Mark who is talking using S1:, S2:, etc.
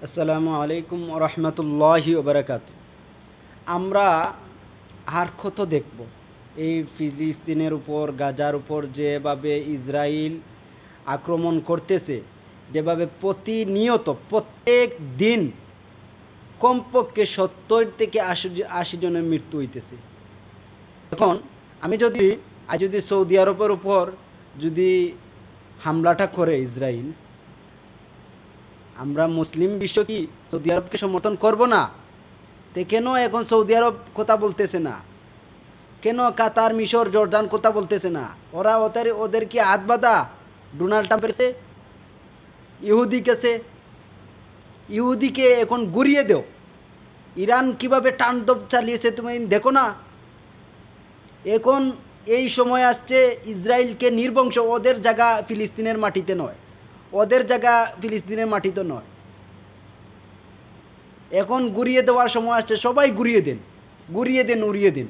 S1: আসসালামু আলাইকুম রহমতুল্লাহি ওবরাকাত। আমরা আর কত দেখব এই ফিলিস্তিনের উপর, গাজার উপর যেভাবে ইসরায়েল আক্রমণ করতেছে, যেভাবে প্রতিনিয়ত প্রত্যেক দিন কমপক্ষে 70 থেকে 80 জনের মৃত্যু হইতেছে। এখন যদি সৌদি আরবের উপর যদি হামলাটা করে ইসরায়েল, আমরা মুসলিম বিশ্ব কি সৌদি আরবকে সমর্থন করব না? তে কেন এখন সৌদি আরব কথা বলতেছে না? কেন কাতার, মিশর, জর্ডান কথা বলতেছে না? ওদের কি হাত বাঁধা? ডোনাল্ড ট্রাম্পের কাছে, ইহুদি কাছে, ইহুদিকে এখন গুড়িয়ে দেও। ইরান কিভাবে তাণ্ডব চালিয়েছে তুমি দেখো না? এখন এই সময় আসছে ইসরায়েলকে নির্বংশ, ওদের জায়গা ফিলিস্তিনের মাটিতে নয়, ওদের জায়গা ফিলিস্তিনের মাটিতে নয়। এখন গুড়িয়ে দেওয়ার সময় আসছে, সবাই গুড়িয়ে দেন, গুড়িয়ে দেন, উড়িয়ে দেন।